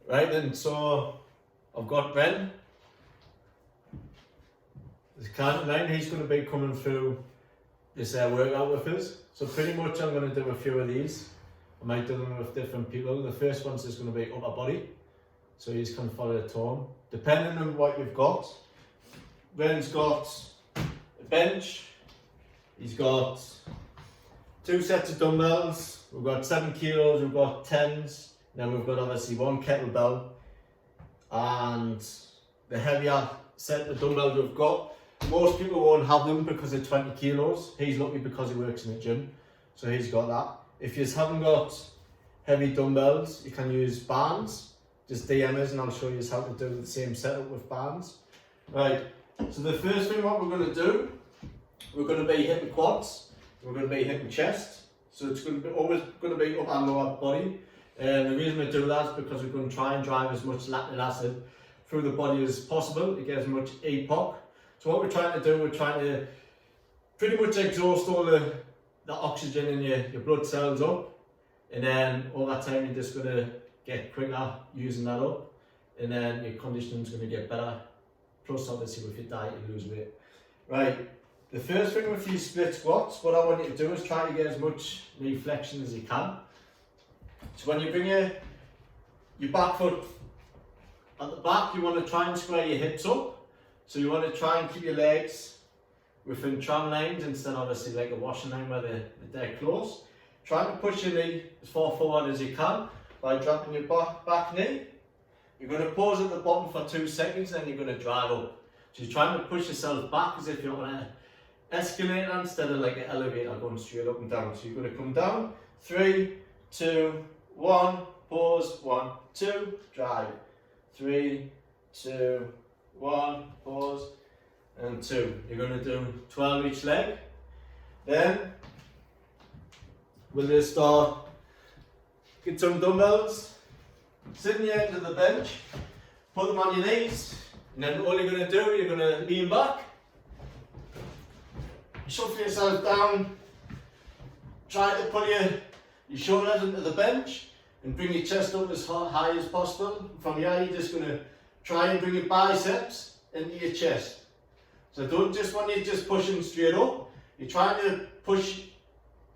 Right then, so I've got Ben. The canter line, he's going to be coming through this workout with us. So pretty much I'm going to do a few of these. I might do them with different people. The first one's just going to be upper body. So you just can follow the tone. Depending on what you've got. Ben's got a bench. He's got 2 sets of dumbbells. We've got 7 kilos, we've got 10s. Then we've got obviously 1 kettlebell. And the heavier set of dumbbells we've got, most people won't have them because they're 20 kilos. He's lucky because he works in the gym, so he's got that. If you haven't got heavy dumbbells, you can use bands. Just DM us and I'll show you how to do the same setup with bands. Right, so the first thing what we're going to do, we're going to be hitting quads, we're going to be hitting chest. So it's going to be always going to be up and lower body. And the reason we do that is because we're going to try and drive as much lactic acid through the body as possible to get as much EPOC. So what we're trying to do, we're trying to pretty much exhaust all the oxygen in your blood cells up, and then over time you're just going to get quicker using that up, and then your conditioning is going to get better. Plus obviously with your diet you lose weight. Right, the first thing with these split squats, what I want you to do is try to get as much knee flexion as you can. So when you bring your back foot at the back, you want to try and square your hips up. So you want to try and keep your legs within tram lines instead of obviously like a washing line where they're dead close. Try to push your knee as far forward as you can by dropping your back knee. You're going to pause at the bottom for 2 seconds, then you're going to drive up. So you're trying to push yourself back as if you're on an escalator instead of like an elevator going straight up and down. So you're going to come down, 3, 2, 1, pause, 1, 2, drive, 3, 2, 1, pause, and 2. You're going to do 12 each leg. Then we'll just start, get some dumbbells, sit in the end of the bench, put them on your knees, and then all you're going to do, you're going to lean back, shuffle yourself down, try to put your shoulders into the bench and bring your chest up as high as possible. From here you're just going to try and bring your biceps into your chest. So don't just want you just pushing straight up. You're trying to push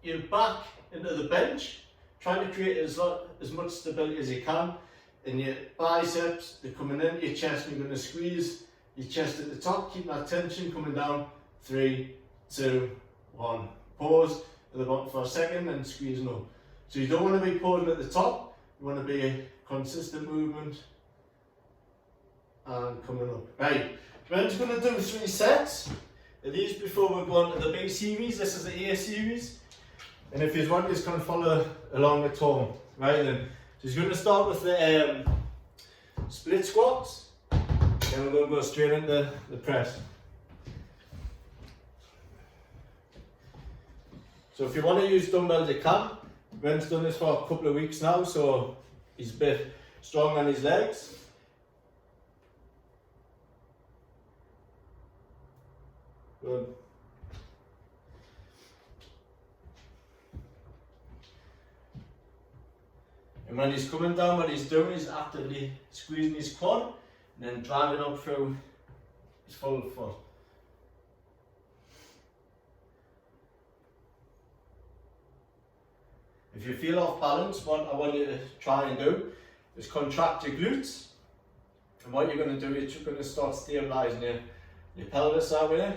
your back into the bench, trying to create as much stability as you can. And your biceps, they're coming into your chest, and you're going to squeeze your chest at the top, keep that tension coming down. 3, 2, 1. Pause at the bottom for a second and squeezing up. So you don't want to be pausing at the top, you want to be a consistent movement and coming up. Right, we're just going to do 3 sets of these before we go on to the B series. This is the A series. And if you want, you can follow along at home. Right then, so he's going to start with the split squats, then we're going to go straight into the press. So if you want to use dumbbells, you can. Ben's done this for a couple of weeks now, so he's a bit strong on his legs. Good. And when he's coming down, what he's doing is actively squeezing his quad and then driving up through his full foot. If you feel off balance, what I want you to try and do is contract your glutes. And what you're going to do is you're going to start stabilising your pelvis that way.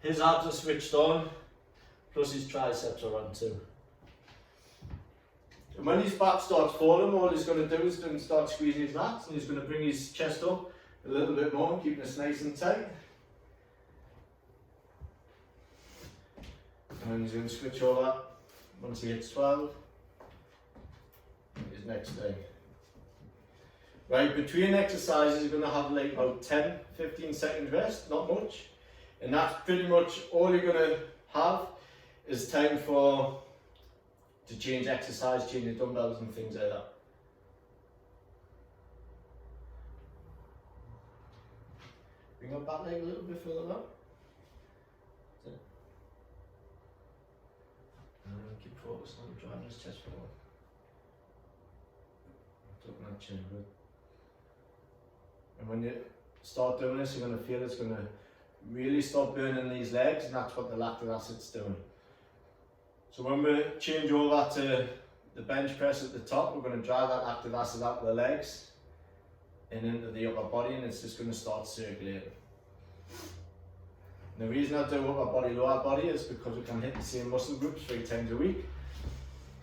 His abs are switched on, plus his triceps are on too. And when his back starts falling, all he's going to do is going to start squeezing his lats, and he's going to bring his chest up a little bit more, keeping it nice and tight. And he's going to switch over once he hits 12. His next thing. Right, between exercises you're going to have like about 10-15 seconds rest, not much. And that's pretty much all you're going to have is time to change exercise, change the dumbbells and things like that. Bring your back leg a little bit further up. Keep focused on driving his chest forward. Tucking that chin good. And when you start doing this, you're going to feel it's going to really start burning these legs, and that's what the lactic acid's doing. So when we change over to the bench press at the top, we're going to drive that lactic acid out of the legs and into the upper body, and it's just going to start circulating. And the reason I do upper body, lower body is because we can hit the same muscle groups 3 times a week.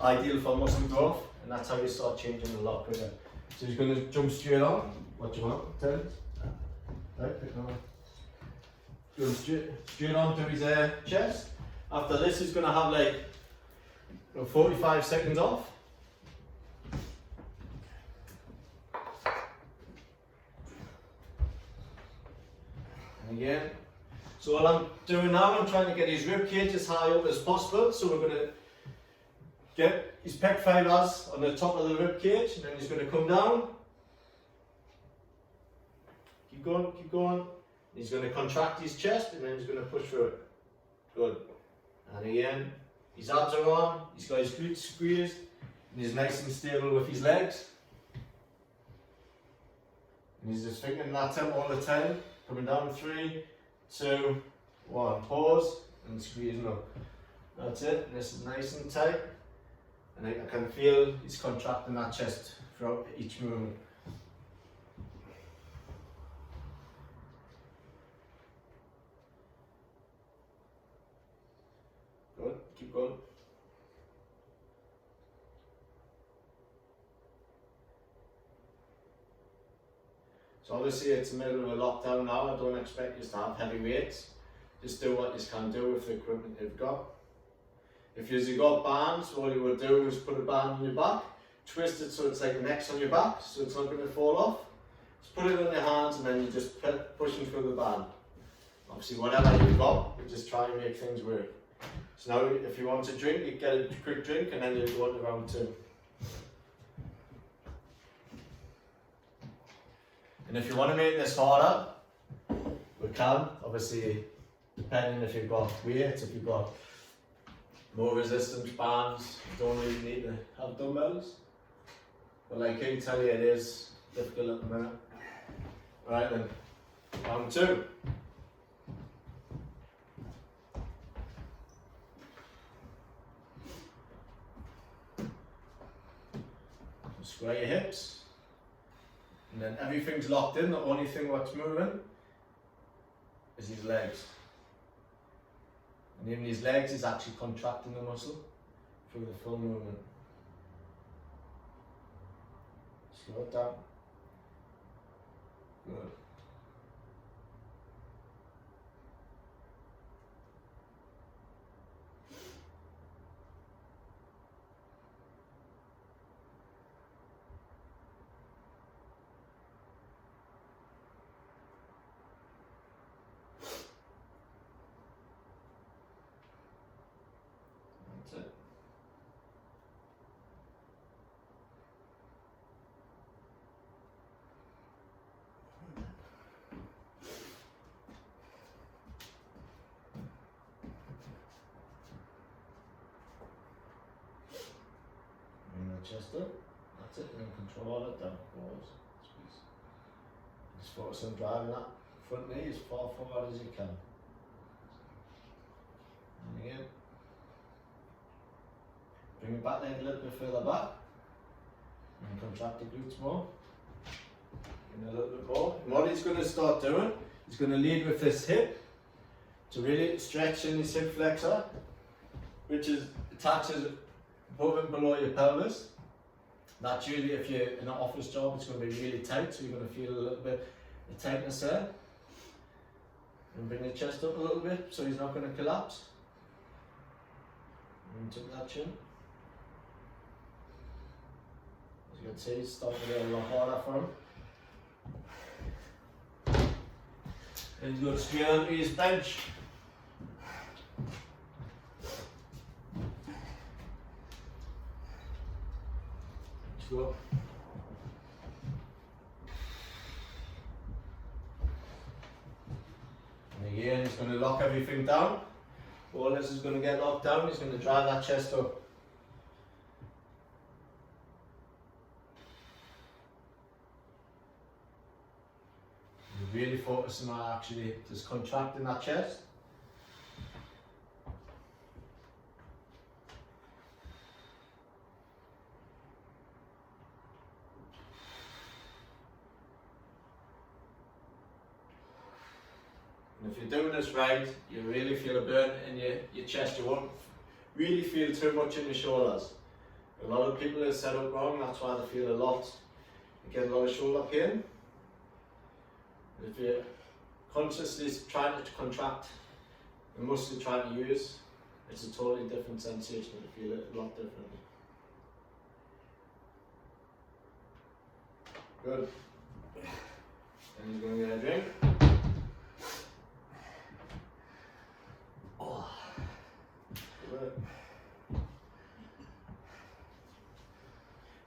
Ideal for muscle growth, and that's how you start changing a lot quicker. So he's going to jump straight on. What do you want? Tell him. Right, pick on. Jump straight on to his chest. After this, he's going to have like 45 seconds off. And again. So what I'm doing now, I'm trying to get his rib cage as high up as possible. So we're going to get his pec fibers on the top of the rib cage, and then he's going to come down. Keep going, keep going. He's going to contract his chest, and then he's going to push through it. Good. And again, his abs are on, he's got his glutes squeezed, and he's nice and stable with his legs. And he's just thinking that tempo all the time. Coming down, 3, 2, 1. Pause, and squeezing up. That's it. And this is nice and tight. And I can feel he's contracting that chest throughout each movement. Good, keep going. So obviously it's the middle of a lockdown now. I don't expect you to have heavy weights. Just do what you can do with the equipment you've got. If you've got bands, all you will do is put a band on your back, twist it so it's like an X on your back, so it's not going to fall off. Just put it on your hands, and then you just pushing through the band. Obviously whatever you've got, you just try and make things work. So now if you want to drink, you get a quick drink, and then you go on to round 2. And if you want to make this harder, we can. Obviously, depending if you've got weights, if you've got more resistance bands, you don't really need to have dumbbells. But like I tell you, it is difficult at the minute. Right then, round 2. Square your hips. And then everything's locked in, the only thing what's moving is his legs. And even his legs is actually contracting the muscle through the full movement. Slow it down. Good. Chest up, that's it, and then control it down, pause, squeeze. Just focus on driving that front knee as far forward as you can. And again. Bring your back leg a little bit further back. And contract the glutes more. And a little bit more. And what he's going to start doing, he's going to lead with this hip to really stretch in his hip flexor, which is attaches above and below your pelvis. That's usually, if you're in an office job, it's going to be really tight, so you're going to feel a little bit of tightness there. And bring the chest up a little bit so he's not going to collapse. And tuck that chin. As you can see, it's starting to get a lot harder for him. And he's going straight onto his bench. Go. And again, he's going to lock everything down. All this is going to get locked down. He's going to drive that chest up. really focusing on actually just contracting that chest. And if you're doing this right, you really feel a burn in your chest. You won't really feel too much in your shoulders. A lot of people are set up wrong, that's why they feel a lot. You get a lot of shoulder pain. If you're consciously trying to contract the muscle you're trying to use, it's a totally different sensation. You feel it a lot different. Good. And he's going to get a drink. Oh. Good.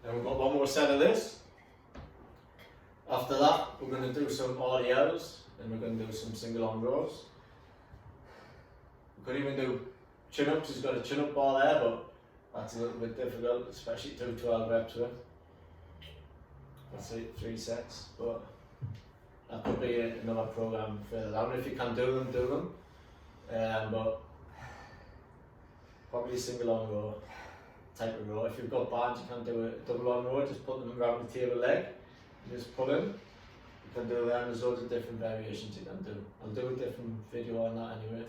Then we've got one more set of this. After that, we're going to do some RDLs, and we're going to do some single arm rows. We could even do chin ups. He's got a chin up bar there, but that's a little bit difficult, especially to do 12 reps with. That's it, 3 sets, but that could be another program further down. If you can do them, do them. But probably a single arm row type of row. If you've got bands, you can do a double arm row. Just put them around the table leg. Just pull in. You can do them. There's loads of different variations you can do. I'll do a different video on that anyway.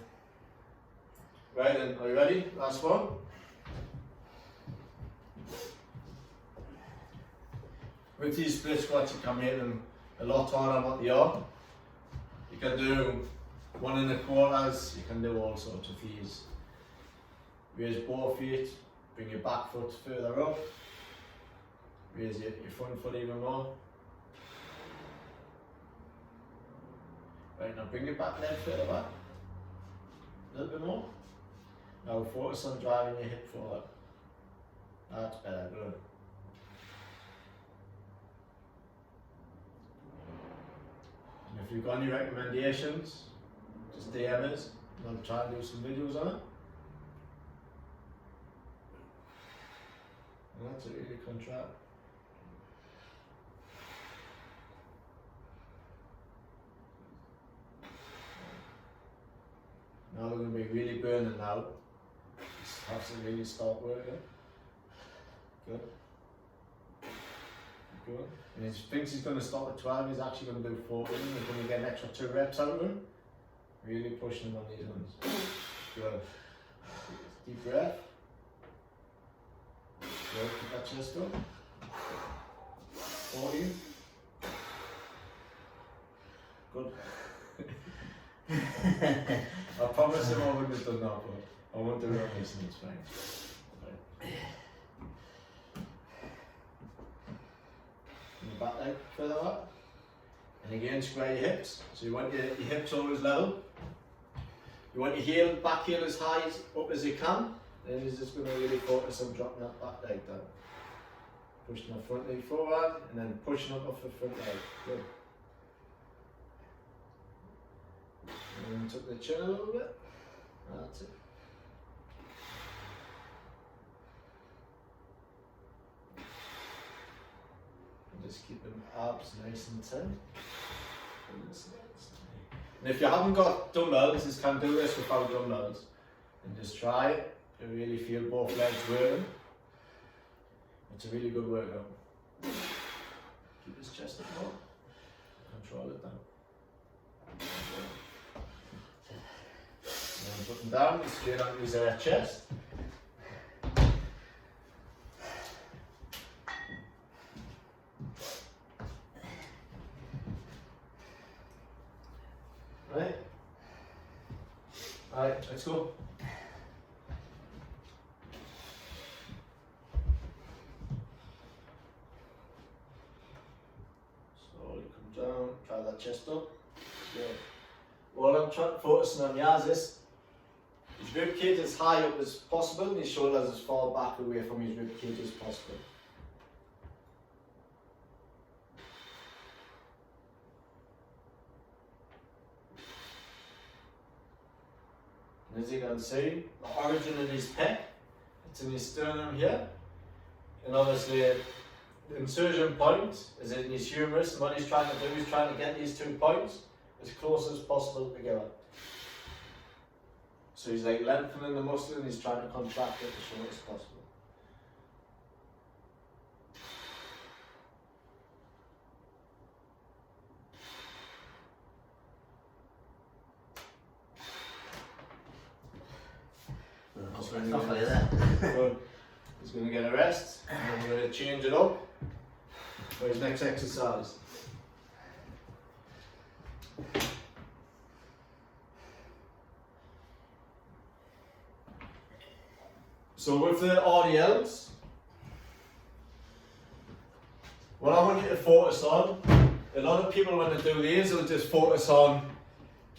Right then, are you ready? Last one. With these split squats, you can make them a lot harder than what they are. You can do 1 1/4. You can do all sorts of these. Raise both feet. Bring your back foot further up. Raise your front foot even more. Right, now bring your back leg further back. A little bit more. Now focus on driving your hip forward. That's better, good. And if you've got any recommendations, just DM us and I'll try and do some videos on it. And that's a really contract. Now we're going to be really burning now. Just have to really start working. Good. Good. And he thinks he's going to stop at 12, he's actually going to do 14. We're going to get an extra 2 reps out of him. Really pushing him on these ones. Good. Deep breath. Good. Keep that chest up. 40. Good. I promise him I wouldn't have done that, but I won't do it on this and it's fine. Okay. And your back leg further up. And again, square your hips. So you want your hips always level. You want your back heel as high up as you can. Then you're just going to really focus on dropping that back leg down. Pushing that front leg forward and then pushing up off the front leg. Good. And then tuck the chin a little bit. That's it. And just keep them abs nice and tight. And if you haven't got dumbbells, you can do this without dumbbells. And just try it. You really feel both legs working. It's a really good workout. Keep his chest up more. Control it down. And put them down, straight onto his chest. Right. Alright, let's go. Slowly come down, try that chest up. Good. What I'm focusing on here is this. His rib cage as high up as possible and his shoulders as far back away from his rib cage as possible. And as you can see, the origin of his pec, it's in his sternum here. And obviously the insertion point is in his humerus, and what he's trying to do is trying to get these 2 points as close as possible together. So he's like lengthening the muscle and he's trying to contract it as short as possible. Not like that. So he's going to get a rest and then we're going to change it up for his next exercise. So with the RDLs, what I want you to focus on, a lot of people when they do these, they'll just focus on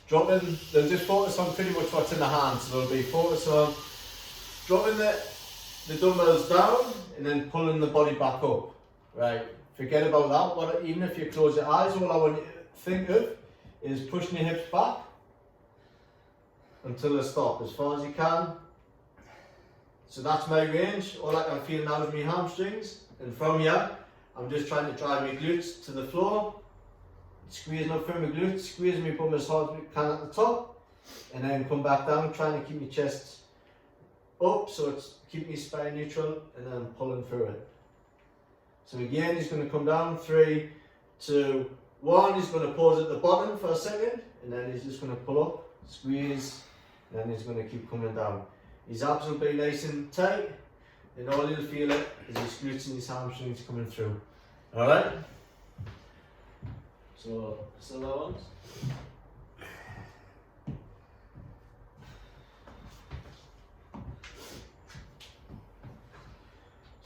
dropping, they'll just focus on pretty much what's in the hand. So they'll be focused on dropping the dumbbells down and then pulling the body back up. Right, forget about that. Even if you close your eyes, all I want you to think of is pushing your hips back until they stop as far as you can. So that's my range. All I can feel now is my hamstrings, and from here I'm just trying to drive my glutes to the floor, squeezing up through my glutes, squeezing my bum as hard as I can at the top, and then come back down, trying to keep my chest up so it's keep my spine neutral, and then pulling through it. So again, he's going to come down, 3, 2, 1. He's going to pause at the bottom for a second, and then he's just going to pull up, squeeze, and then he's going to keep coming down. His abs will be nice and tight, and all he'll feel it is his glutes and his hamstrings coming through. Alright? So, similar ones.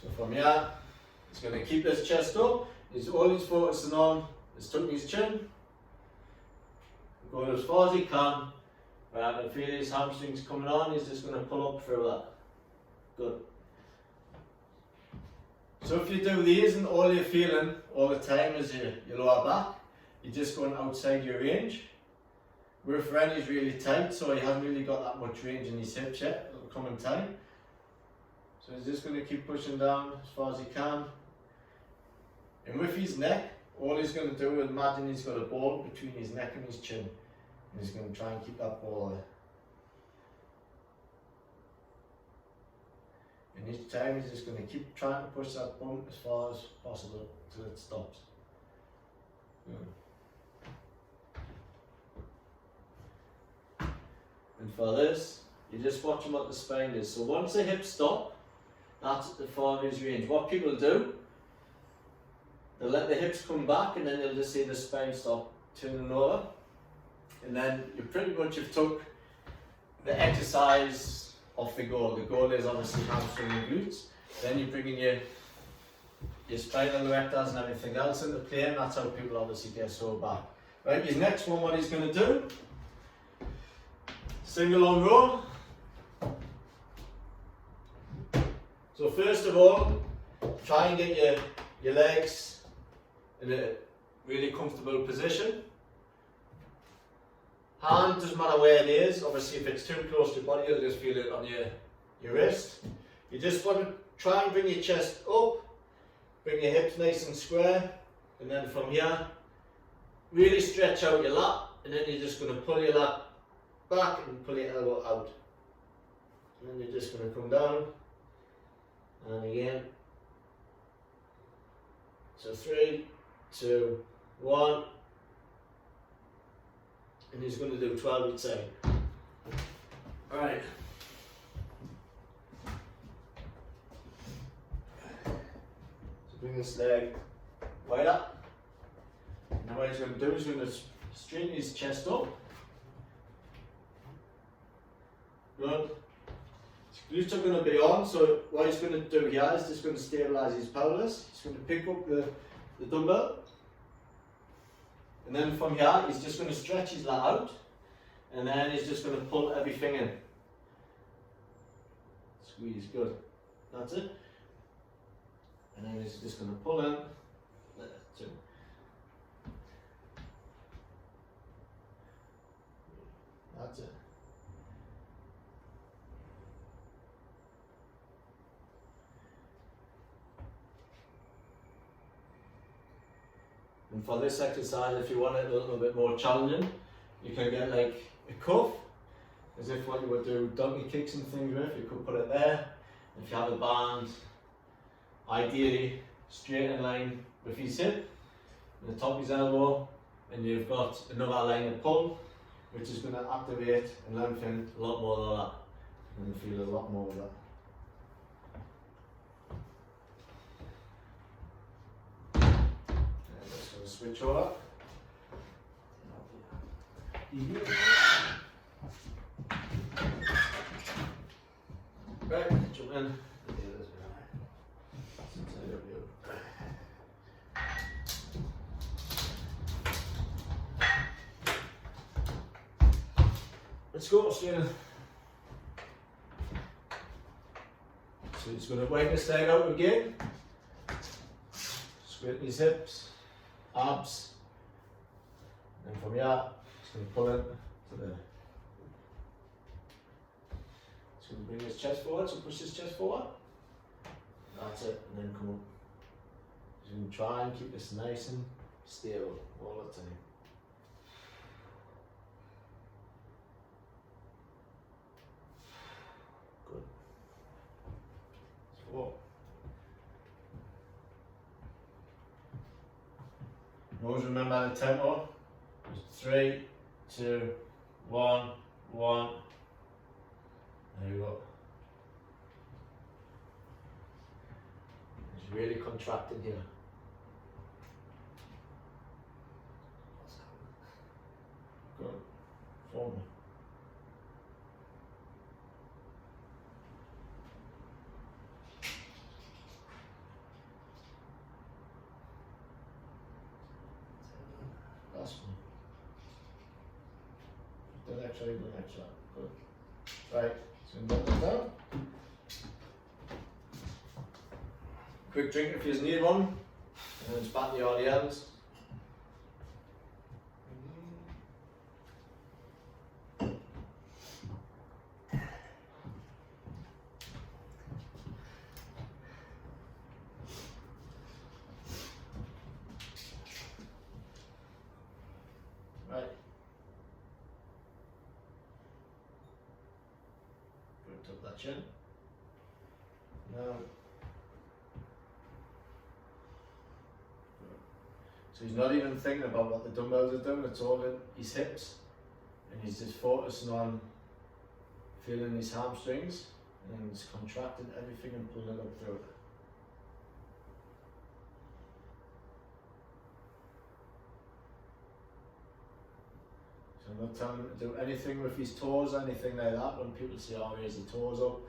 So from here, he's going to keep his chest up. All he's focusing on is tucking his chin, going as far as he can. Right, and feel his hamstrings coming on, he's just going to pull up through that. Good. So if you do these and all you're feeling all the time is your lower back, you're just going outside your range. With Ren, he's really tight, so he hasn't really got that much range in his hips yet. It'll come in time. So he's just going to keep pushing down as far as he can. And with his neck, all he's going to do is imagine he's got a ball between his neck and his chin. And he's going to try and keep that ball there. And each time he's just going to keep trying to push that bum as far as possible until it stops. And for this, you're just watching what the spine is. So once the hips stop, that's at the far of his range. What people do, they'll let the hips come back and then you'll just see the spine stop turning over. And then you pretty much have took the exercise off the goal. The goal is obviously hamstring and glutes. Then you bring in your spinal erectors and everything else into play, and that's how people obviously get so back. Right, his next one, what he's going to do, single arm row. So first of all, try and get your legs in a really comfortable position. Hand, doesn't matter where it is, obviously if it's too close to your body you'll just feel it on your wrist. You just want to try and bring your chest up, bring your hips nice and square, and then from here, really stretch out your lat, and then you're just going to pull your lat back and pull your elbow out. And then you're just going to come down, and again. So 3, 2, 1. And he's going to do 12 each side. Alright. So bring this leg wide up. Now what he's going to do is he's going to straighten his chest up. Good. His glutes are going to be on, so what he's going to do here is just going to stabilise his pelvis. He's going to pick up the dumbbell. And then from here, he's just going to stretch his lat out, and then he's just going to pull everything in. Squeeze, good. That's it. And then he's just going to pull in. Two. That's it. And for this exercise, if you want it a little bit more challenging, you can get like a cuff, as if what you would do donkey kicks and things with. You could put it there. If you have a band, ideally straight in line with his hip, and the top of his elbow, and you've got another line of pull, which is going to activate and lengthen a lot more of that, and you feel a lot more of that. And just going to switch over. Right, jump in. Let's go, Australia. So he's going to wake his leg out again. Straighten his hips, abs. And from here, he's going to pull in to the. He's going to bring his chest forward, so push his chest forward. That's it, and then come up. He's going to try and keep this nice and stable all the time. Whoa. Always remember the tempo. 3, 2, 1, 1. There you go. It's really contracting here. Good. Forward. Last one. The next one, the next one. Good. Right, so put that down. Quick drink if you need one. And then it's back to the audience. Right. Good, tuck that chin. Now. So he's not even thinking about what the dumbbells are doing, it's all in his hips. And he's just focusing on feeling his hamstrings and he's contracting everything and pulling it up through it. So I'm not telling him to do anything with his toes, anything like that. When people say, oh, raise your toes up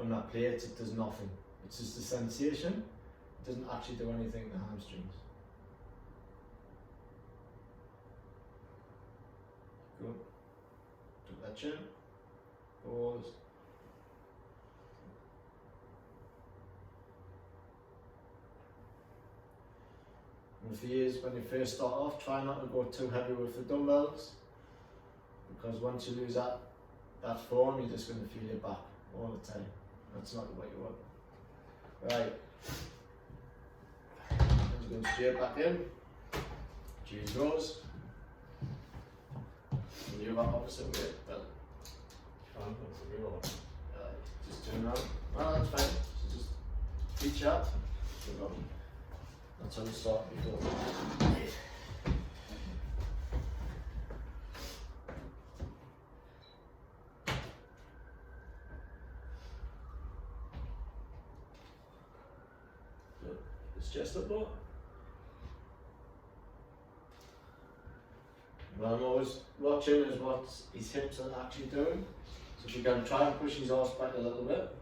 on that plate, it does nothing. It's just a sensation. It doesn't actually do anything to the hamstrings. Good. Tuck that chin. Pause. And the thing is, when you first start off, try not to go too heavy with the dumbbells. Because once you lose that form, you're just going to feel your back all the time. That's not what you want. Right. Just going straight back in. Cheese goes. And the other opposite way. But just turn around. Oh, that's fine. So just reach out. That's how you start before. Chest up more. What I'm always watching is what his hips are actually doing. So if you can try and push his arse back a little bit.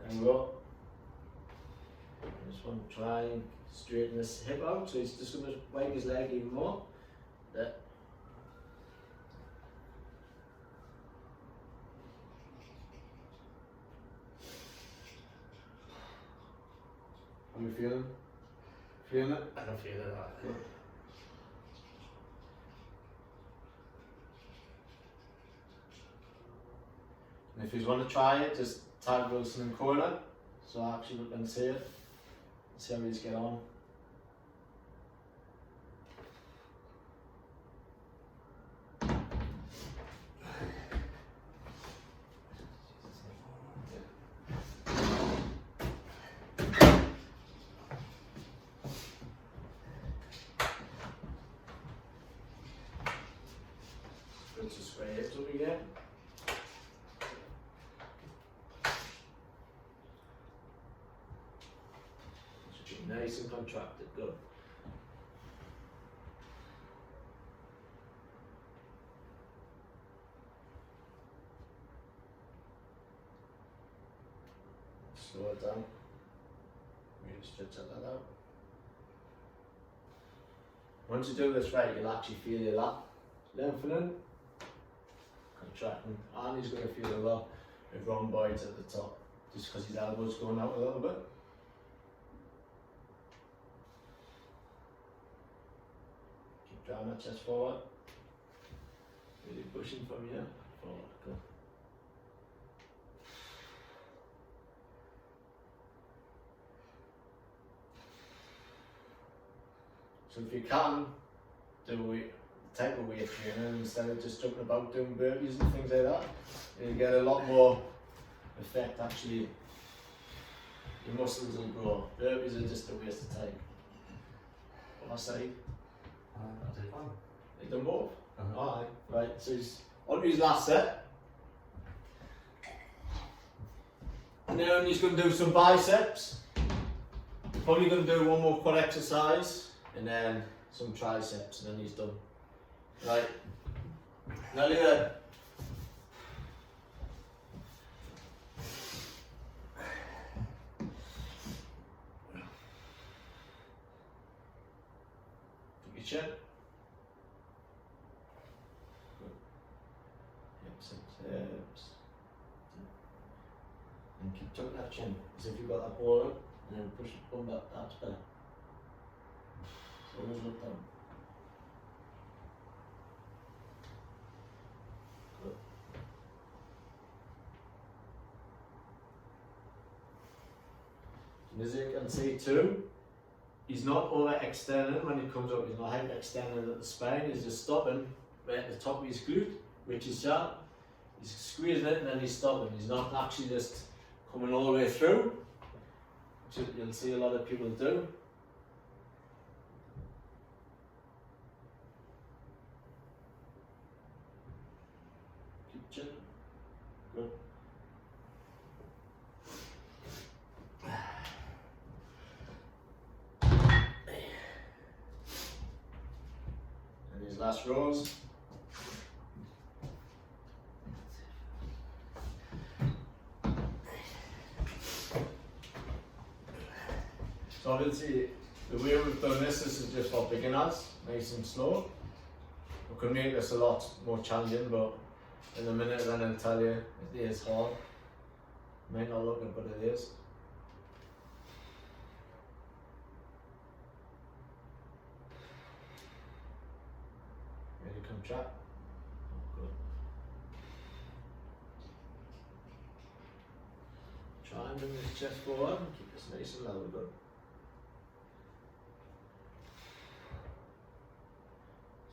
And go. I just want to try and straighten this hip out. So he's just going to wake his leg even more. There. How are you feeling? Feeling it? I don't feel it. Good. And if you want to try it, just tag Wilson&co in it. So I actually look and see it. See how he's get on. nice and contracted, good. Slow it down. Really stretch that out. Once you do this right, you'll actually feel your lat lengthening, contracting, and he's going to feel a lot of rhomboids at the top, just because his elbow's going out a little bit. Keep driving that chest forward. Really pushing from here forward. Good. So if you can do type of weight training instead of just jumping about doing burpees and things like that, you get a lot more effect actually. Your muscles will grow. Burpees are just a waste of time. What I say? I did one. You done both? Uh-huh. Right, so he's on to his last set. And then he's going to do some biceps. Probably going to do one more quad exercise and then some triceps and then he's done. Right, now look at that. Your chin. Good. Hips and hips. And keep tucking that chin as if you've got that ball up and then push it, bum back, that's better. So always look down. Good. And as you can see too, he's not overextending when he comes up, he's not hyperextending at the spine, he's just stopping right at the top of his glute, which is sharp. He's squeezing it and then he's stopping. He's not actually just coming all the way through, which you'll see a lot of people do. Keep chin. Good. And his last rows. So obviously, the way we've done this is just for beginners, nice and slow. We could make this a lot more challenging, but in a minute then I'll tell you it is hard. It might not look it, but it is. Really contract. Good. Try and bring this chest forward and keep this nice and level. Good.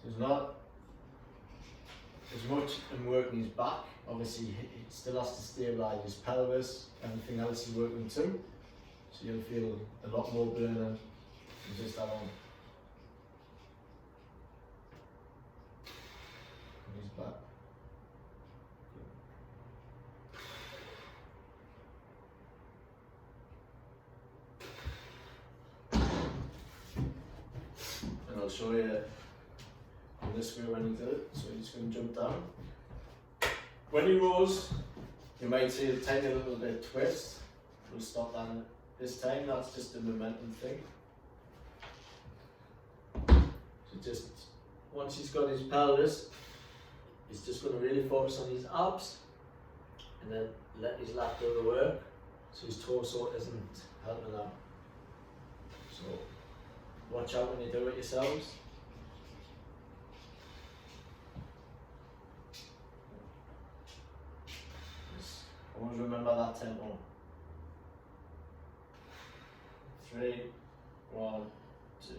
There's not as much in working his back. Obviously, he still has to stabilise his pelvis, everything else he's working too. So you'll feel a lot more burning than just that one. And his back. And I'll show you this way when he did it, so he's going to jump down. When he rolls, you might see a tiny little bit of twist. We'll stop that this time, that's just a momentum thing. So just, once he's got his pelvis, he's just going to really focus on his abs and then let his lat do the work, so his torso isn't helping out. So watch out when you do it yourselves. Always remember that tempo. 3, 1, 2.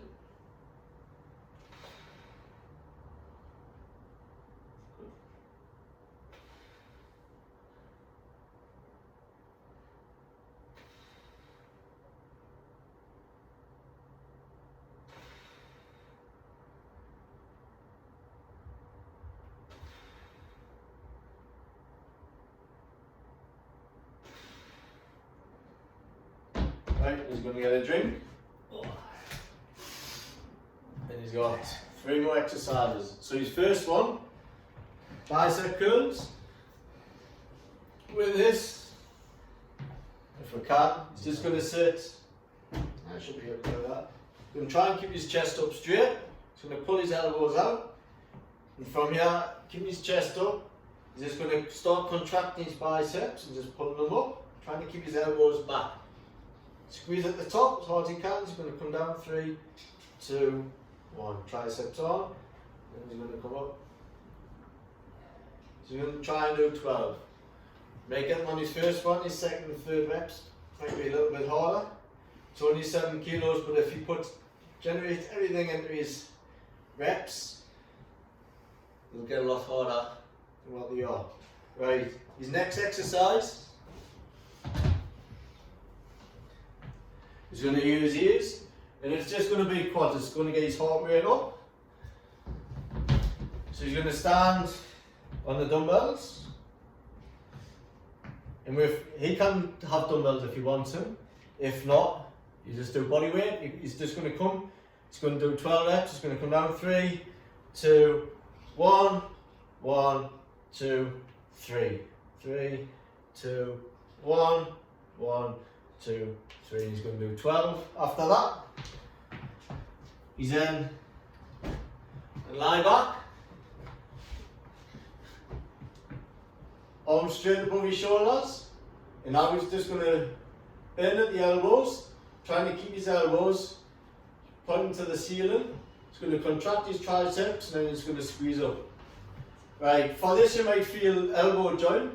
Good. Right, he's going to get a drink. he's got 3 more exercises. So his first one, bicep curls. With this, if we can, he's just going to sit. I should be able to do that. He's going to try and keep his chest up straight. He's going to pull his elbows out. And from here, keep his chest up. He's just going to start contracting his biceps and just pulling them up. Trying to keep his elbows back. Squeeze at the top as hard as he can. He's going to come down. 3, 2, 1. Triceps on. And he's going to come up. So he's going to try and do 12. Make it on his first one, his second and third reps might be a little bit harder. It's only 7 kilos, but if he generates everything into his reps, they'll get a lot harder than what they are. Right, his next exercise, he's going to use his, and it's just going to be quads. It's going to get his heart rate up. So he's going to stand on the dumbbells. And he can have dumbbells if he wants them. If not, you just do body weight. He's just going to come. He's going to do 12 reps. He's going to come down. 3, 2, 1, 1, 2, 3. 3, 2, 1, 1, 2, 3. He's going to do 12. After that, he's then lie back. Arms straight above his shoulders, and now he's just going to bend at the elbows, trying to keep his elbows pointing to the ceiling. He's going to contract his triceps, and then he's going to squeeze up. Right, for this you might feel elbow joint,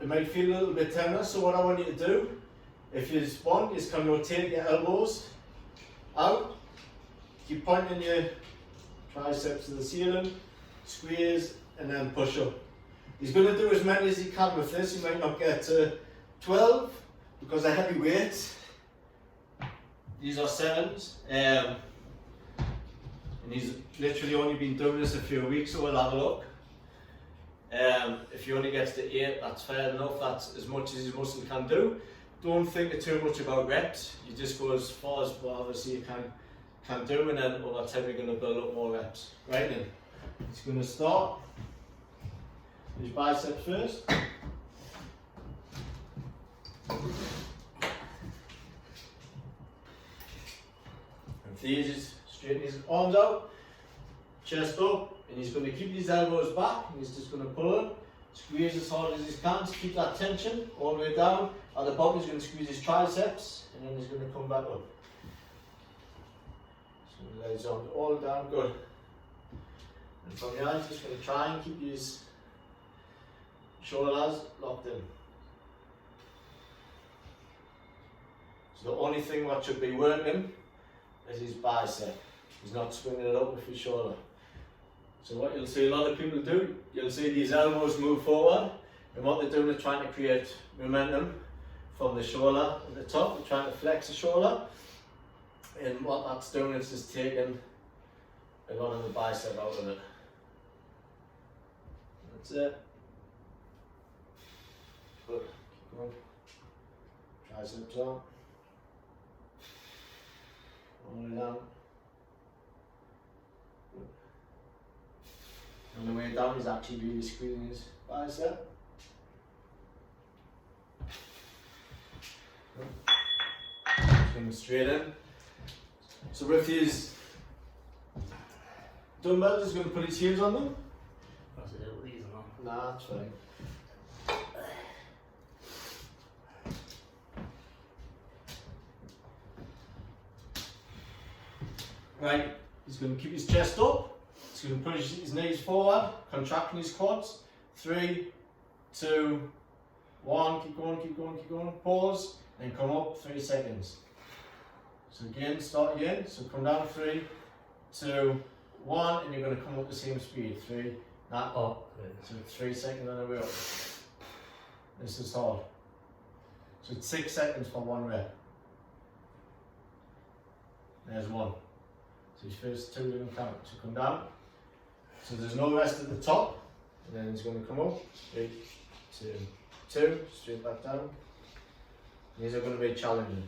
it might feel a little bit tender, so what I want you to do, if you want, is can rotate your elbows out, keep pointing your triceps to the ceiling, squeeze, and then push up. He's going to do as many as he can with this. He might not get to 12 because they're heavy weights. These are 7s. And he's literally only been doing this a few weeks, so we'll have a look. If he only gets to 8, that's fair enough. That's as much as his muscle can do. Don't think too much about reps. You just go as far as what obviously you can do, and then over time you're going to build up more reps. Right then, he's going to start. His biceps first. And he's straighten his arms out, chest up, and he's going to keep his elbows back, and he's just going to pull it, squeeze as hard as he can to keep that tension all the way down. At the bottom he's going to squeeze his triceps, and then he's going to come back up. So legs on all down, good. And from here he's just going to try and keep his shoulders locked in. So the only thing what should be working is his bicep. He's not swinging it up with his shoulder. So what you'll see a lot of people do, you'll see these elbows move forward, and what they're doing is trying to create momentum from the shoulder at the top. They're trying to flex the shoulder, and what that's doing is just taking a lot of the bicep out of it. That's it. Good. Keep going. Triceps on. All the way down. Good. On the way down, he's actually really squeezing his bicep. Good. Just going straight in. So with his dumbbells, he's going to put his heels on them. That's a little easy, man. Nah, that's fine. Right, he's going to keep his chest up, he's going to push his knees forward, contracting his quads. 3, 2, 1, keep going, keep going, keep going, pause, and come up 3 seconds. So again, start again, so come down 3, 2, 1, and you're going to come up the same speed. 3, not up, so 3 seconds on the way up. This is hard. So it's 6 seconds for 1 rep. There's 1. So his first 2 didn't count. So come down. So there's no rest at the top. And then he's going to come up. 3, 2, 2. Straight back down. These are going to be challenging.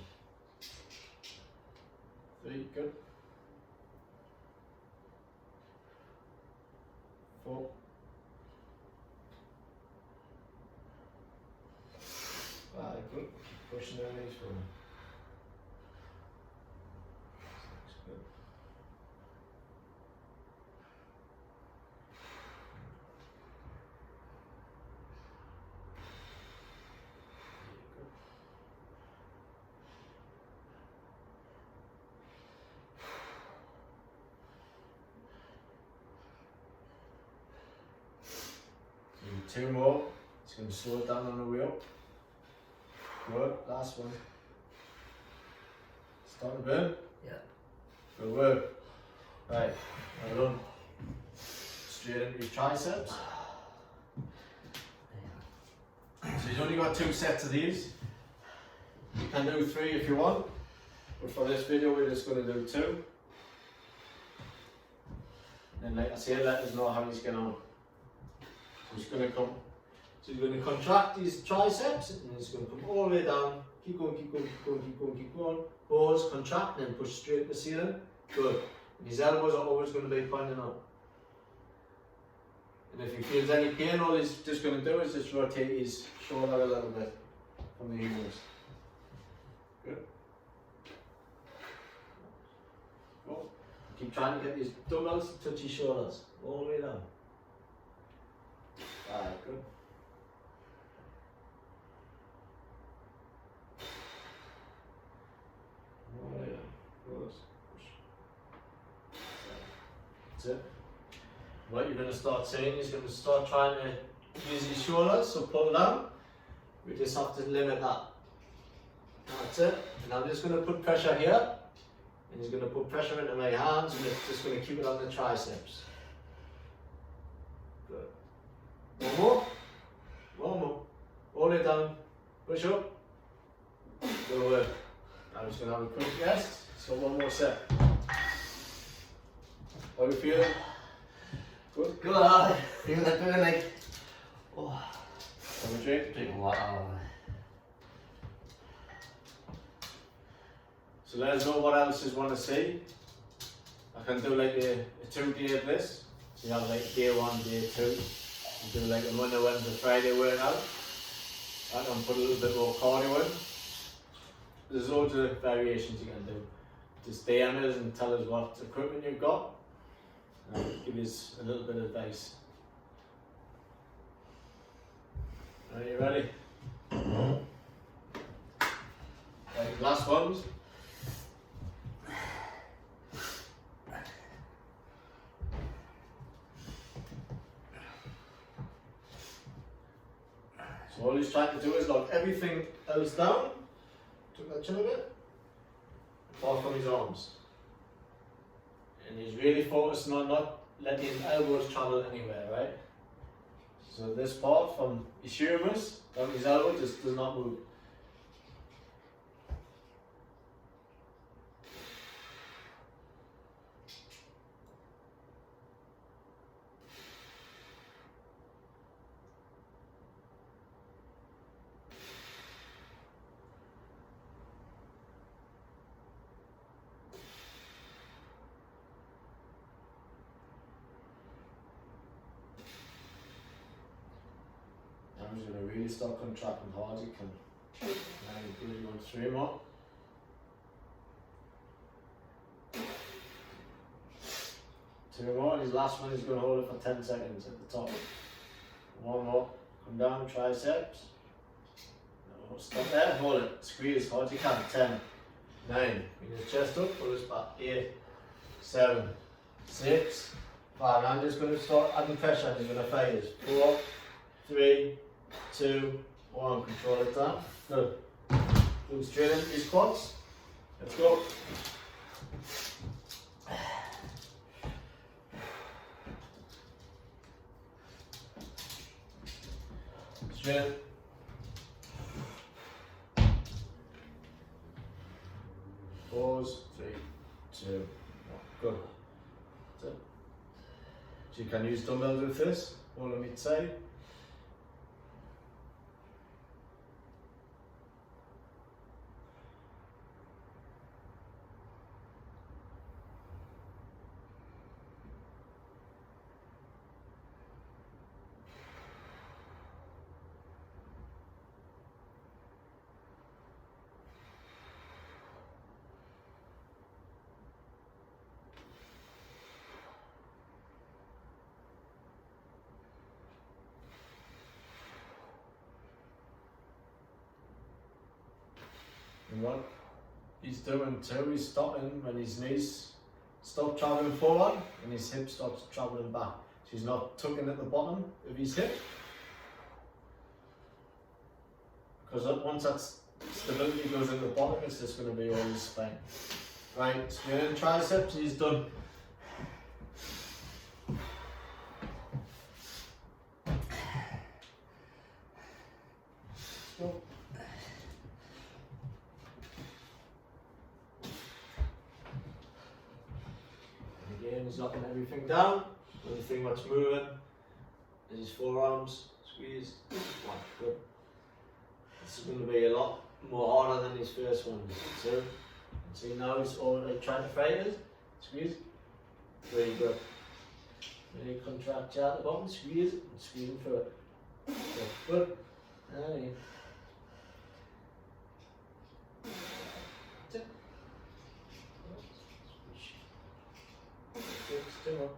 3, good. 4. Right, good. Keep pushing the knees forward. 6, good. So 2 more. It's going to slow it down on the way up. Good. Last one. Start to burn. Yeah. Good work. Right. Well done. Straight into your triceps. So you've only got 2 sets of these. You can do 3 if you want, but for this video we're just going to do 2. And like I said, let us know how he's getting on. So he's going to come. So you're going to contract these triceps, and he's going to come all the way down. Keep going, keep going, keep going, keep going, keep going. Pause, contract, and then push straight to the ceiling. Good. And his elbows are always going to be pointing up. And if he feels any pain, all he's just going to do is just rotate his shoulder a little bit from the heels. Good. Go. Keep trying to get these dumbbells to touch his shoulders all the way down. Alright, good. All the way down. Good. Push. That's it. What you're going to start saying is going to start trying to use his shoulders, so pull down. We just have to limit that. That's it. And I'm just going to put pressure here, and he's going to put pressure into my hands, and it's just going to keep it on the triceps. Good. One more. One more. Hold it down. Push up. Good work. I'm just going to have a quick rest. So one more set. How are you feeling? Good. Good. I feel that burn like. Oh. Have a drink. Drink water. So let us know what else you want to see. I can do like a 2-day of this. So you have like day 1, day 2. You do like a Monday, Wednesday, Friday workout. I can put a little bit more cardio in. There's loads of variations you can do. Just DM us and tell us what equipment you've got. And I'll give us a little bit of advice. Are you ready? Right, last ones. So all he's trying to do is lock everything else down. Took that chin a bit. Apart from his arms. And he's really focusing on not letting his elbows travel anywhere, right? So this part from his humerus down his elbow just does not move. I'm just going to really start contracting hard as you can. Now you want 3 more. Two more, his last one is going to hold it for 10 seconds at the top. One more, come down, triceps. No, stop there, hold it, squeeze as hard as you can. 10, 9, bring your chest up, pull us back. 8, 7, 6, 5. I'm just going to start adding pressure, I'm just going to phase. 4, 3, 2, 1, control it down. Good. Move straight into his quads. Let's go. Straight. Pause. 3, 2, 1. Good. That's it. So you can use dumbbells with this. All on each side. what he's doing too, he's stopping when his knees stop travelling forward and his hip stops travelling back. So he's not tugging at the bottom of his hip. Because once that stability goes in the bottom, it's just going to be all his spine. Right, spinning triceps, he's done. Go. And again, he's knocking everything down. The only thing that's moving is his forearms. Squeeze. One. Good. This is going to be a lot more harder than his first one. So, see now he's already trying to fight it. Squeeze. Very good. Really contract out the bottom, squeeze it, and squeeze him through it. Good. There you go. That's it. Still on.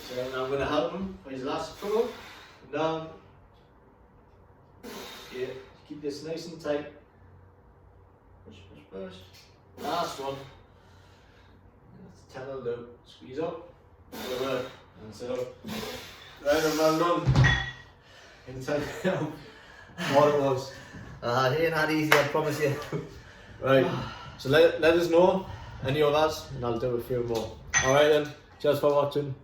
So now I'm going to help him for his last pull. Down. Yeah, keep this nice and tight. Push, push, push. Last one. That's 10 will do. Squeeze up. Over. And so, right and well done. Inside out. What it was. It ain't that easy, I promise you. Right. So let us know any of us, and I'll do a few more. Alright then. Cheers for watching.